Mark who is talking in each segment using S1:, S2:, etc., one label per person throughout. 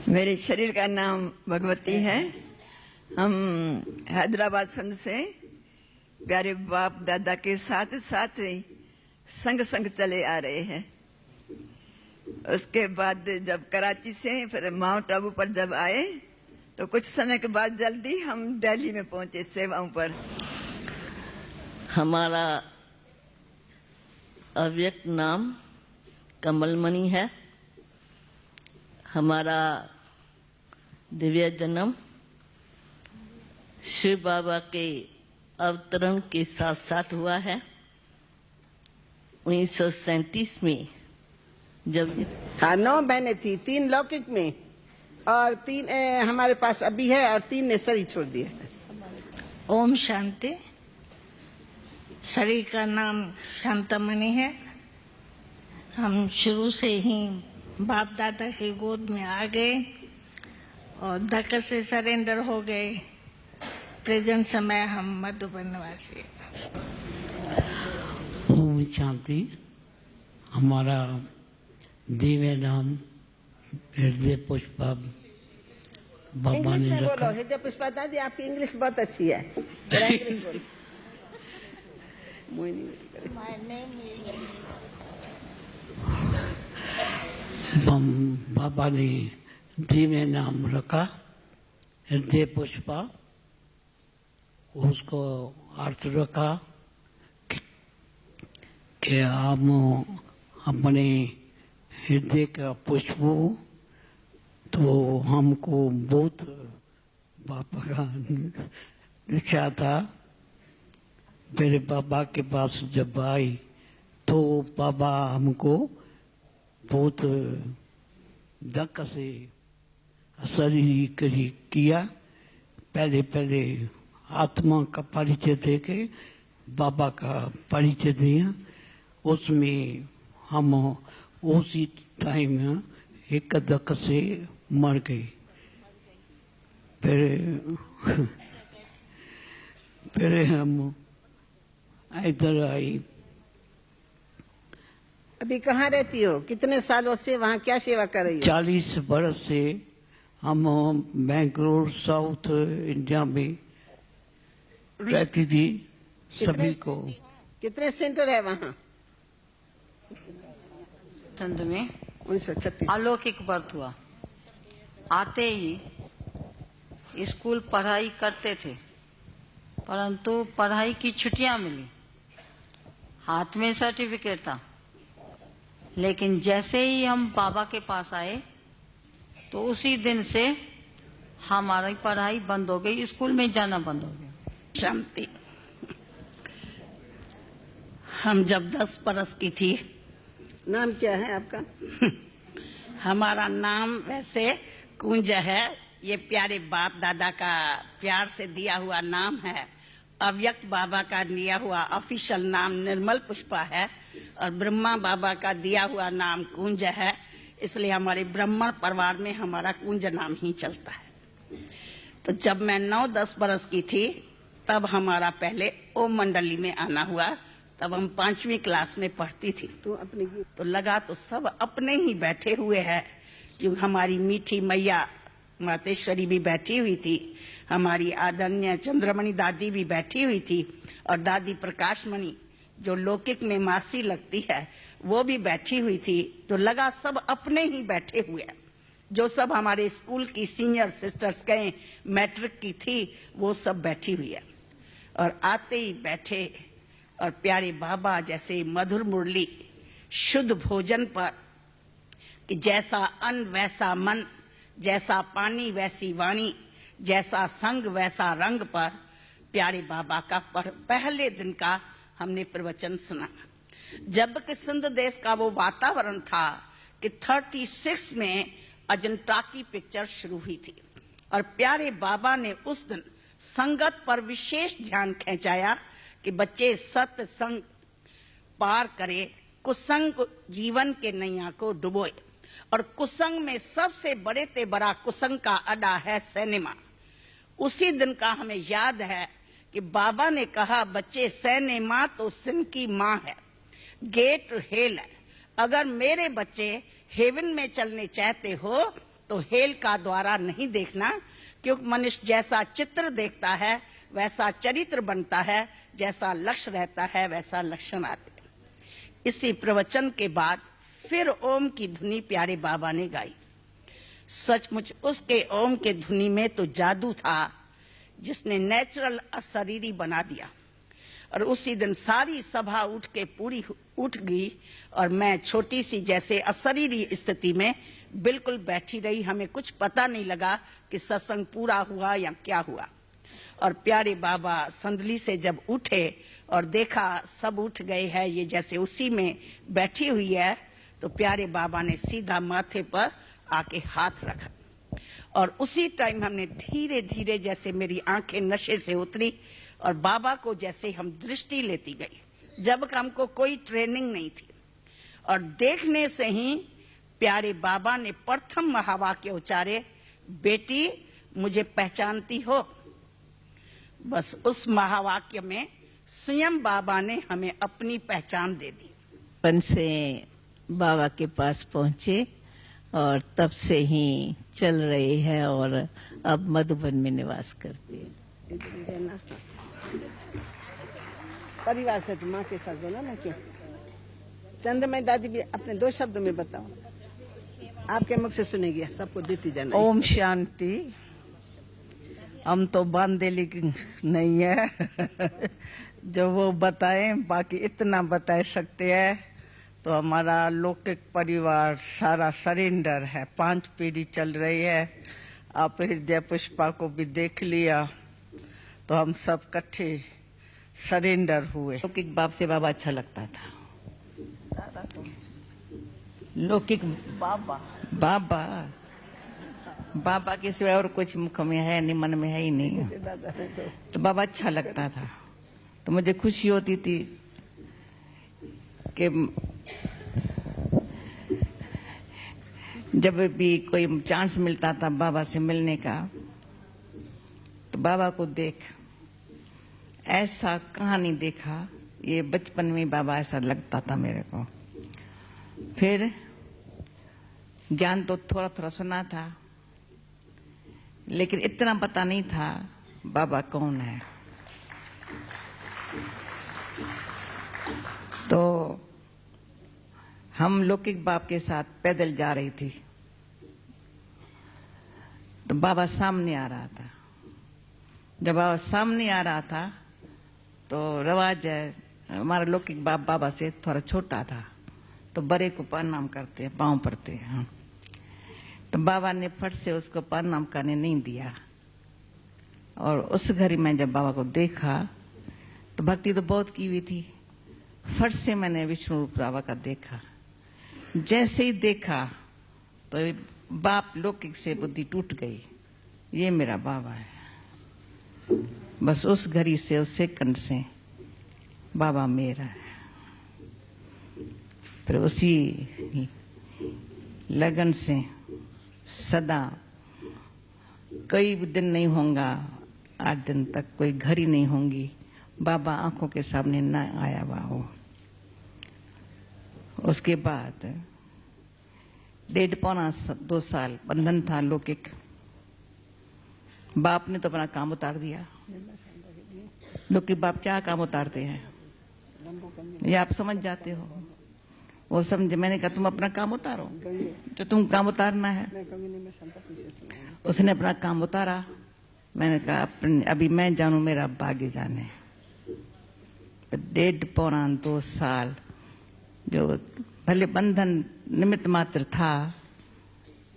S1: मेरे शरीर का नाम भगवती है। हम हैदराबाद संघ से प्यारे बाप दादा के साथ साथ संग संग चले आ रहे हैं। उसके बाद जब कराची से फिर माउंट आबू पर जब आए तो कुछ समय के बाद जल्दी हम दिल्ली में पहुंचे सेवाओं पर।
S2: हमारा अव्यक्त नाम कमलमणि है। हमारा दिव्य जन्म शिव बाबा के अवतरण के साथ साथ हुआ है। 1937 में जब
S3: 9 बहनें थी, 3 लौकिक में और 3 हमारे पास अभी है और 3 ने शरीर छोड़ दिया।
S4: ओम शांति। शरीर का नाम शांतमणि है। हम शुरू से ही बाप दादा की गोद में आ गए और धक्के से सरेंडर हो गए। प्रेजेंट समय हम मधुबन निवासी।
S5: ओम शांति। हमारा दिव्य नाम हृदय पुष्पा बाबा
S3: इंग्लिश
S5: ने
S3: में
S5: रखा।
S3: बोलो। हृदय पुष्पा दादी, आपकी इंग्लिश बहुत अच्छी है।
S5: बाबा ने दिव्य नाम रखा हृदय पुष्पा। उसको अर्थ रखा कि हम अपने हृदय का पुष्प हो, तो हमको बहुत बाबा का निशा था। मेरे बाबा के पास जब आई तो बाबा हमको बहुत धक्का से असर किया। पहले आत्मा का परिचय देके बाबा का परिचय दिया। उसमें हम उसी टाइम एक धक्का से मर गए। फिर हम इधर आई।
S3: अभी कहाँ रहती हो? कितने सालों से वहाँ क्या सेवा कर रही हो?
S5: 40 बरस से हम बेंगलोर साउथ इंडिया में रहती थी। सभी को
S3: कितने सेंटर है वहाँ?
S6: चंद में
S3: 1936
S6: अलौकिक बर्थ हुआ। आते ही स्कूल पढ़ाई करते थे, परंतु पढ़ाई की छुट्टियां मिली। हाथ में सर्टिफिकेट था, लेकिन जैसे ही हम बाबा के पास आए तो उसी दिन से हमारी पढ़ाई बंद हो गई, स्कूल में जाना बंद हो गया।
S4: शांति। हम जब 10 बरस की थी।
S3: नाम क्या है आपका?
S4: हमारा नाम वैसे कुंज है। ये प्यारे बाप दादा का प्यार से दिया हुआ नाम है। अव्यक्त बाबा का दिया हुआ ऑफिशियल नाम निर्मल पुष्पा है और ब्रह्मा बाबा का दिया हुआ नाम कुंज है। इसलिए हमारे ब्राह्मण परिवार में हमारा कुंज नाम ही चलता है। तो जब मैं 9-10 बरस की थी तब हमारा पहले ओम मंडली में आना हुआ। तब हम 5वीं क्लास में पढ़ती थी। तो लगा तो सब अपने ही बैठे हुए हैं, क्योंकि हमारी मीठी मैया मातेश्वरी भी बैठी हुई थी, हमारी आदरणीय चंद्रमणि दादी भी बैठी हुई थी और दादी प्रकाशमणि जो लौकिक में मासी लगती है वो भी बैठी हुई थी। तो लगा सब अपने ही बैठे हुए हैं। जो सब हमारे स्कूल की सीनियर सिस्टर्स कहें मैट्रिक की थी वो सब बैठी हुई है। और आते ही बैठे और प्यारे बाबा जैसे मधुर मुरली शुद्ध भोजन पर कि जैसा अन्न वैसा मन, जैसा पानी वैसी वाणी, जैसा संग वैसा रंग पर प्यारे बाबा का पहले दिन का हमने प्रवचन सुना। जबकि सिंध देश का वो वातावरण था कि 36 में अजंता की पिक्चर शुरू हुई थी और प्यारे बाबा ने उस दिन संगत पर विशेष ध्यान खिंचाया कि बच्चे सत्संग पार करे, कुसंग जीवन के नैया को डुबोए। और कुसंग में सबसे बड़े ते बड़ा कुसंग का अड्डा है सिनेमा। उसी दिन का हमें याद है कि बाबा ने कहा, बच्चे सिनेमा तो सिन की माँ है, गेट हेल है। अगर मेरे बच्चे हेवन में चलने चाहते हो तो हेल का द्वारा नहीं देखना, क्योंकि मनुष्य जैसा चित्र देखता है वैसा चरित्र बनता है, जैसा लक्ष्य रहता है वैसा लक्षण आते हैं। इसी प्रवचन के बाद फिर ओम की धुनी प्यारे बाबा ने गाई। सचमुच उसके ओम के धुनी में तो जादू था जिसने नेचुरल अशरीरी बना दिया। और उसी दिन सारी सभा उठ के पूरी उठ गई और मैं छोटी सी जैसे अशरीरी स्थिति में बिल्कुल बैठी रही। हमें कुछ पता नहीं लगा कि सत्संग पूरा हुआ या क्या हुआ। और प्यारे बाबा संदली से जब उठे और देखा सब उठ गए हैं, ये जैसे उसी में बैठी हुई है, तो प्यारे बाबा ने सीधा माथे पर आके हाथ रखा। और उसी टाइम हमने धीरे धीरे, जैसे मेरी आंखें नशे से उतरी और बाबा को जैसे हम दृष्टि लेती गई, जब हमको कोई ट्रेनिंग नहीं थी। और देखने से ही प्यारे बाबा ने प्रथम महावाक्य उच्चारे, बेटी मुझे पहचानती हो। बस उस महावाक्य में स्वयं बाबा ने हमें अपनी पहचान दे दी।
S2: बचपन से बाबा के पास पहुंचे और तब से ही चल रही है और अब मधुबन में निवास करती है।
S3: इधर ही रहना। परिवार से तो माँ के साथ बोला ना, क्यों? चंद्रमय दादी भी अपने 2 शब्दों में बताओ, आपके मुख से सुनेगी, सबको देती जाना।
S7: ओम शांति। हम तो बांधेली नहीं है जो वो बताए, बाकी इतना बता सकते हैं। तो हमारा लौकिक परिवार सारा सरेंडर है, 5 पीढ़ी चल रही है। आप हृदय पुष्पा को भी देख लिया, तो हम सब इकट्ठे सरेंडर हुए।
S8: लौकिक बाप से बाबा अच्छा लगता था। लौकिक
S7: बाबा
S8: बाबा बाबा के सिवाय और कुछ मुख में है नहीं, मन में है ही नहीं, तो बाबा अच्छा लगता था। तो मुझे खुशी होती थी कि जब भी कोई चांस मिलता था बाबा से मिलने का, तो बाबा को देख ऐसा कहाँ नहीं देखा। ये बचपन में बाबा ऐसा लगता था मेरे को। फिर ज्ञान तो थोड़ा थोड़ा सुना था, लेकिन इतना पता नहीं था बाबा कौन है। तो हम लौकिक बाप के साथ पैदल जा रही थी, तो बाबा सामने आ रहा था। जब बाबा सामने आ रहा था तो रवाज है, हमारा लौकिक बाप बाबा से थोड़ा छोटा था, तो बड़े को प्रणाम करते हैं, पाँव पड़ते हैं। हाँ। तो बाबा ने फट से उसको प्रणाम करने नहीं दिया। और उस घड़ी में जब बाबा को देखा तो भक्ति तो बहुत की हुई थी, फट से मैंने विष्णु रूप बाबा का देखा। जैसे ही देखा तो बाप लौकिक से बुद्धि टूट गई, ये मेरा बाबा है। बस उस घड़ी से, उस सेकंड से बाबा मेरा है। फिर उसी लगन से सदा कई दिन नहीं होगा, 8 दिन तक कोई घड़ी नहीं होंगी, बाबा आंखों के सामने न आया हुआ हो। उसके बाद 1.5-2 साल बंधन था लौकिक। बाप ने तो अपना काम उतार दिया। लौकिक बाप क्या काम उतारते हैं ये आप समझ जाते हो। वो समझे, मैंने कहा तुम अपना काम उतारो जो तुम काम उतारना है। उसने अपना काम उतारा। मैंने कहा अभी मैं जानू, मेरा भाग्य जाने। 1.5-2 साल जो भले बंधन निमित्त मात्र था,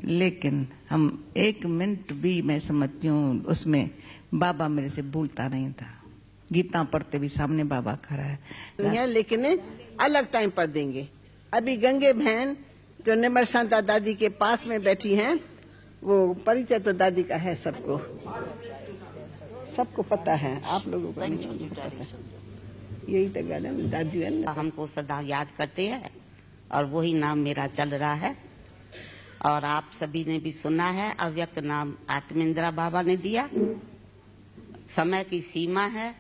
S8: लेकिन हम 1 मिनट भी, मैं समझती हूँ, उसमें बाबा मेरे से भूलता नहीं था। गीता पढ़ते भी सामने बाबा खड़ा है।
S3: लेकिन अलग टाइम पर देंगे। अभी गंगे बहन जो निमर शांता दादी के पास में बैठी हैं, वो परिचय तो दादी का है, सबको पता है, आप लोगों को नहीं पता है। यही तो गाना दादी है ना।
S4: हमको सदा याद करते हैं और वही नाम मेरा चल रहा है। और आप सभी ने भी सुना है, अव्यक्त नाम आत्मेंद्रा बाबा ने दिया। समय की सीमा है,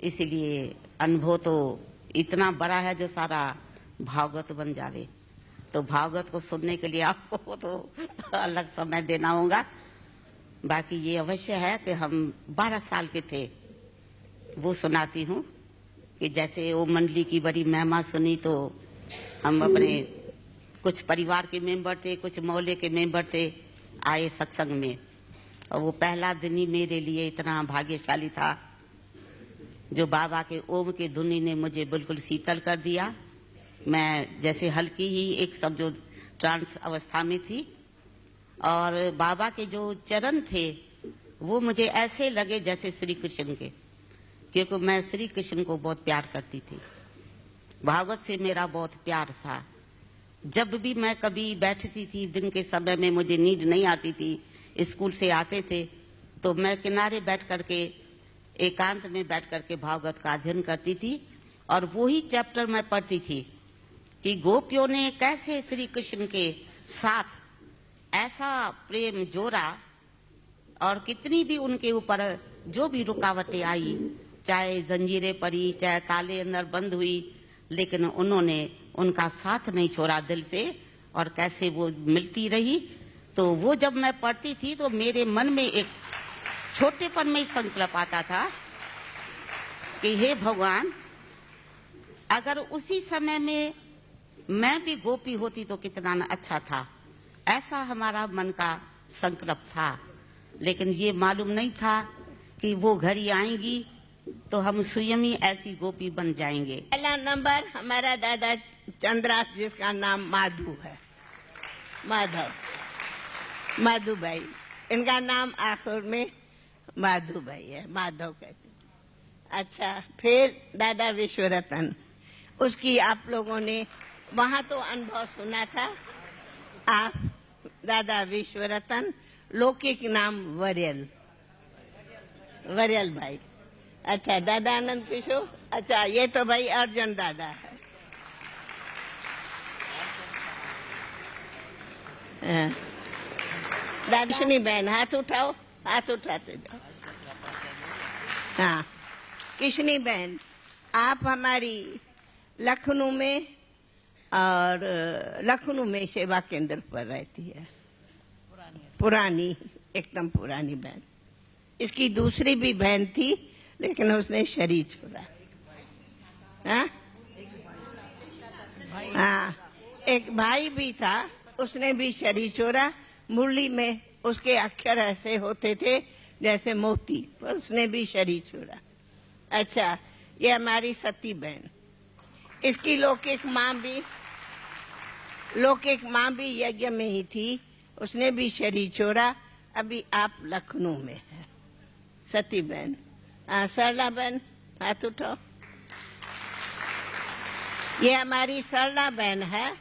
S4: इसलिए अनुभव तो इतना बड़ा है जो सारा भागवत बन जावे। तो भागवत को सुनने के लिए आपको तो अलग समय देना होगा। बाकी ये अवश्य है कि हम 12 साल के थे, वो सुनाती हूँ कि जैसे वो मंडली की बड़ी महिमा सुनी तो हम अपने कुछ परिवार के मेंबर थे, कुछ मोहल्ले के मेंबर थे, आए सत्संग में। और वो पहला दिन ही मेरे लिए इतना भाग्यशाली था जो बाबा के ओम के धुनी ने मुझे बिल्कुल शीतल कर दिया। मैं जैसे हल्की ही एक समझो ट्रांस अवस्था में थी और बाबा के जो चरण थे वो मुझे ऐसे लगे जैसे श्री कृष्ण के, क्योंकि मैं श्री कृष्ण को बहुत प्यार करती थी। भागवत से मेरा बहुत प्यार था। जब भी मैं कभी बैठती थी, दिन के समय में मुझे नींद नहीं आती थी, स्कूल से आते थे तो मैं किनारे बैठ करके एकांत में बैठ करके भागवत का अध्ययन करती थी। और वही चैप्टर मैं पढ़ती थी कि गोपियों ने कैसे श्री कृष्ण के साथ ऐसा प्रेम जोड़ा और कितनी भी उनके ऊपर जो भी रुकावटें आई, चाहे जंजीरें पड़ी, चाहे ताले अंदर बंद हुई, लेकिन उन्होंने उनका साथ नहीं छोड़ा दिल से और कैसे वो मिलती रही। तो वो जब मैं पढ़ती थी तो मेरे मन में एक छोटेपन में संकल्प आता था कि हे भगवान, अगर उसी समय में मैं भी गोपी होती तो कितना अच्छा था। ऐसा हमारा मन का संकल्प था, लेकिन ये मालूम नहीं था कि वो घड़ी आएंगी तो हम स्वयं ही ऐसी गोपी बन जाएंगे।
S9: पहला नंबर हमारा दादा चंद्रास, जिसका नाम माधु है, माधु भाई। इनका नाम आखिर में माधु भाई है, माधव कहते हैं। अच्छा, फिर दादा विश्वरतन, उसकी आप लोगों ने वहां तो अनुभव सुना था। आप दादा विश्वरतन, लौकिक नाम वरियल भाई। अच्छा, दादा आनंद किशोर। अच्छा, ये तो भाई अर्जुन दादा है। दाक्षिणी बहन, हाथ उठाओ, हाथ उठाते जाओ। हाँ, किशनी बहन, आप हमारी लखनऊ में और लखनऊ में सेवा केंद्र पर रहती है। पुरानी, एकदम पुरानी बहन। इसकी दूसरी भी बहन थी, लेकिन उसने शरीर छोड़ा। हाँ, एक भाई भी था, उसने भी शरीर छोड़ा। मुरली में उसके अक्षर ऐसे होते थे जैसे मोती, पर उसने भी शरीर छोड़ा। अच्छा, ये हमारी सती बहन, इसकी लौकिक माँ भी यज्ञ में ही थी, उसने भी शरीर छोड़ा। अभी आप लखनऊ में है, सती बहन। सरला बहन, हाथ उठाओ। ये हमारी सरला बहन है।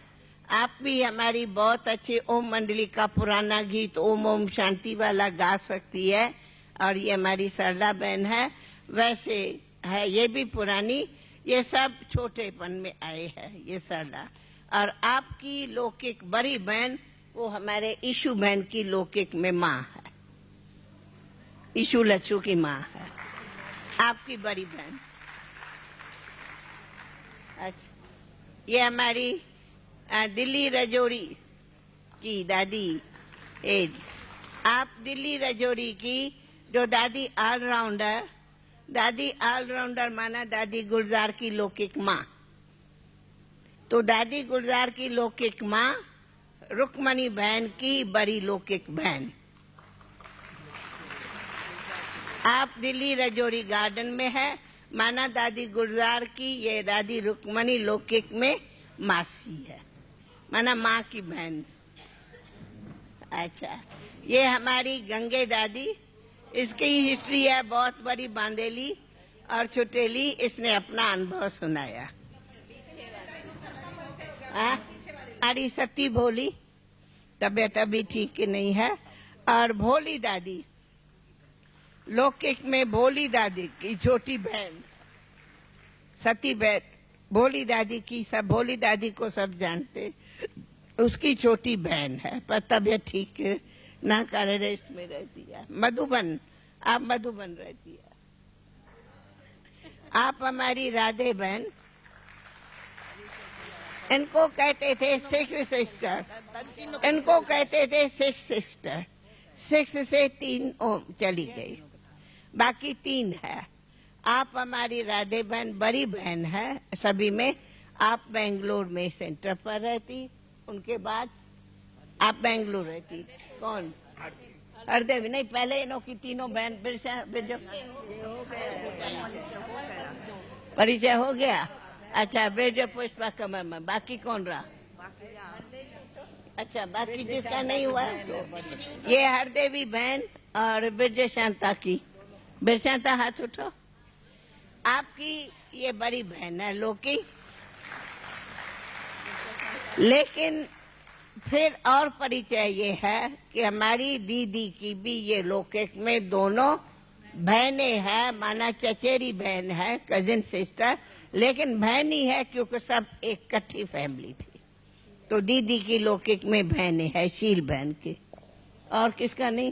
S9: आप भी हमारी बहुत अच्छी ओम मंडली का पुराना गीत ओम ओम शांति वाला गा सकती है, और ये हमारी सरला बहन है। वैसे है ये भी पुरानी, ये सब छोटेपन में आए हैं, ये सरला। और आपकी लौकिक बड़ी बहन, वो हमारे ईशु बहन की लौकिक में माँ है, ईशु लच्छू की माँ है, आपकी बड़ी बहन। अच्छा, ये हमारी दिल्ली रजौरी की दादी, आप दिल्ली रजौरी की जो दादी ऑलराउंडर माना दादी गुलजार की लौकिक माँ। तो दादी गुलजार की लौकिक माँ रुक्मणी बहन की बड़ी लौकिक बहन। आप दिल्ली रजौरी गार्डन में है, माना दादी गुलजार की ये दादी रुक्मणी लौकिक में मासी है, माना माँ की बहन। अच्छा, ये हमारी गंगे दादी, इसकी हिस्ट्री है बहुत बड़ी, बांदेली और छुटेली। इसने अपना अनुभव सुनाया। हमारी सती भोली, तबीयत अभी ठीक नहीं है। और भोली दादी, लौकिक में भोली दादी की छोटी बहन सती भोली दादी की, सब भोली दादी को सब जानते, उसकी छोटी बहन है पर तबीयत ठीक ना करे रेस्ट में रहती है। मधुबन, आप मधुबन रहती है। आप हमारी राधे बहन, इनको कहते थे सिक्स सिस्टर, इनको कहते थे सिक्स सिस्टर। 6 से 3 चली गई, बाकी 3 है। आप हमारी राधे बहन बड़ी बहन है सभी में। आप बेंगलोर में सेंटर पर रहती, उनके बाद आप बेंगलोर रहती। कौन? हरदेवी नहीं, पहले इन्हों की तीनों बहन परिचय हो गया। अच्छा, बेजो पुष्पा कमर में, बाकी कौन रहा? अच्छा, बाकी जिसका नहीं हुआ ये हरदेवी बहन और बिरजे शांता की। बिरजे शांता हाथ उठो। आपकी ये बड़ी बहन है लोकी, लेकिन फिर और परिचय ये है कि हमारी दीदी की भी ये लौकिक में दोनों बहनें हैं, माना चचेरी बहन है, कजिन सिस्टर, लेकिन बहन ही है क्योंकि सब एक इकट्ठी फैमिली थी। तो दीदी की लौकिक में बहनें है, शील बहन की। और किसका नहीं?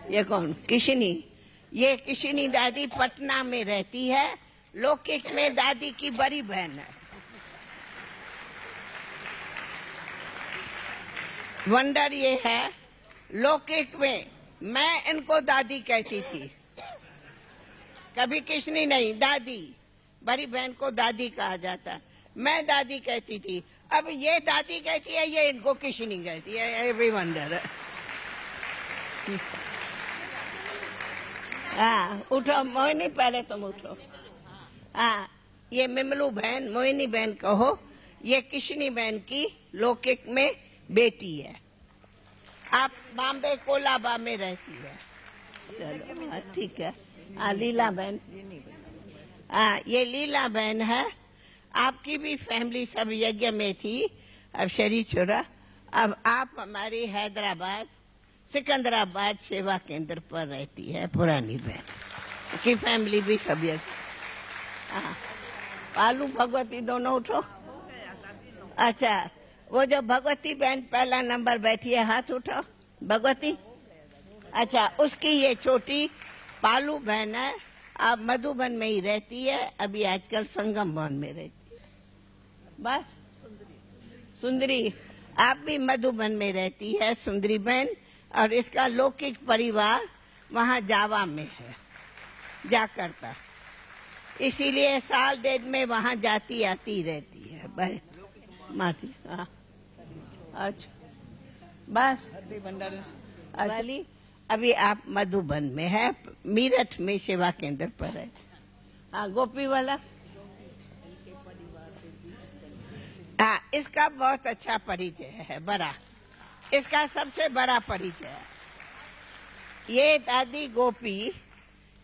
S9: ये कौन? किशनी। ये किशनी दादी पटना में रहती है, लौकिक में दादी की बड़ी बहन है। वंडर ये है, लौकिक में मैं इनको दादी कहती थी, कभी किशनी नहीं, दादी। बड़ी बहन को दादी कहा जाता, मैं दादी कहती थी। अब ये दादी कहती है, ये इनको किशनी कहती है। ये भी वंडर है। हाँ, उठो मोहिनी, पहले तुम उठो। हाँ, ये मिमलू बहन, मोहिनी बहन कहो, ये किशनी बहन की लौकिक में बेटी है। आप बॉम्बे कोलाबा में रहती है। चलो, हाँ, ठीक है। लीला बहन, हाँ, ये लीला बहन है। आपकी भी फैमिली सब यज्ञ में थी, अब शरीर छोड़ा। अब आप हमारी हैदराबाद सिकंदराबाद सेवा केंद्र पर रहती है, पुरानी बहन की फैमिली भी सब यज्ञ। हाँ, पालू भगवती दोनों उठो। अच्छा, वो जो भगवती बहन पहला नंबर बैठी है, हाथ उठाओ। भगवती, अच्छा, उसकी ये छोटी पालू बहन है, अब मधुबन में ही रहती है, अभी आजकल संगम भवन में रहती है। बस सुंदरी, आप भी मधुबन में रहती है, सुंदरी बहन। और इसका लौकिक परिवार वहाँ जावा में है, जाकर्ता, इसीलिए साल 1.5 में वहाँ जाती आती रहती है। माती, हाँ, अच्छा, बस वाली। अभी आप मधुबन में है, मीरठ में सेवा केंद्र पर है। हाँ, गोपी वाला, हाँ, इसका बहुत अच्छा परिचय है, बड़ा, इसका सबसे बड़ा परिचय है। ये दादी गोपी,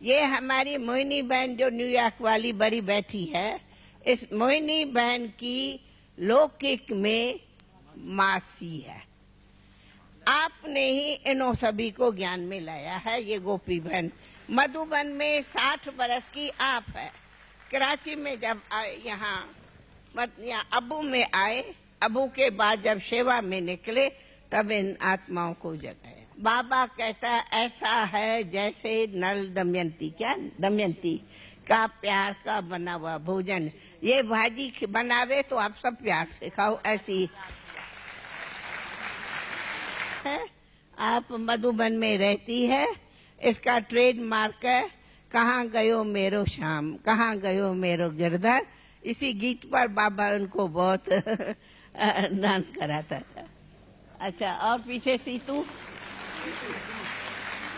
S9: ये हमारी मोहिनी बहन जो न्यूयॉर्क वाली बड़ी बैठी है, इस मोहिनी बहन की लौकिक में मासी है। आपने ही इन्हों सभी को ज्ञान में लाया है। ये गोपी बहन मधुबन में 60 बरस की आप है। कराची में जब यहाँ अबू में आए, अबू के बाद जब सेवा में निकले, तब इन आत्माओं को जगाए। बाबा कहता ऐसा है जैसे नल दमयंती, क्या दमयंती का प्यार का बना हुआ भोजन। ये भाजी बनावे तो आप सब प्यार से खाओ, ऐसी है। आप मधुबन में रहती है, इसका ट्रेडमार्क है, कहाँ गयो मेरो शाम, कहाँ गयो मेरो गिरधर। इसी गीत पर बाबा उनको बहुत डांस कराता था। अच्छा, और पीछे सीतू,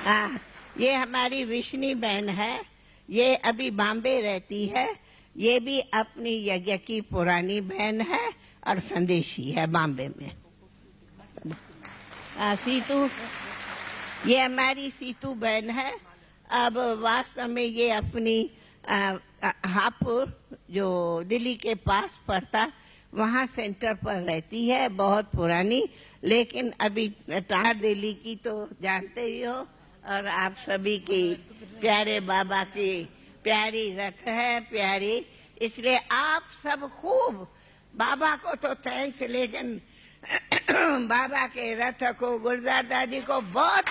S9: हाँ, ये हमारी विष्णु बहन है, ये अभी बॉम्बे रहती है। ये भी अपनी यज्ञ की पुरानी बहन है और संदेशी है बॉम्बे में। सीतू, ये हमारी सीतू बहन है। अब वास्तव में ये अपनी हापुर जो दिल्ली के पास पड़ता, वहाँ सेंटर पर रहती है, बहुत पुरानी। लेकिन अभी टार दिल्ली की तो जानते ही हो, और आप सभी की प्यारे बाबा की प्यारी रथ है, प्यारी, इसलिए आप सब खूब बाबा को तो थैंक्स, लेकिन बाबा के रथ को, गुलजार दादी को बहुत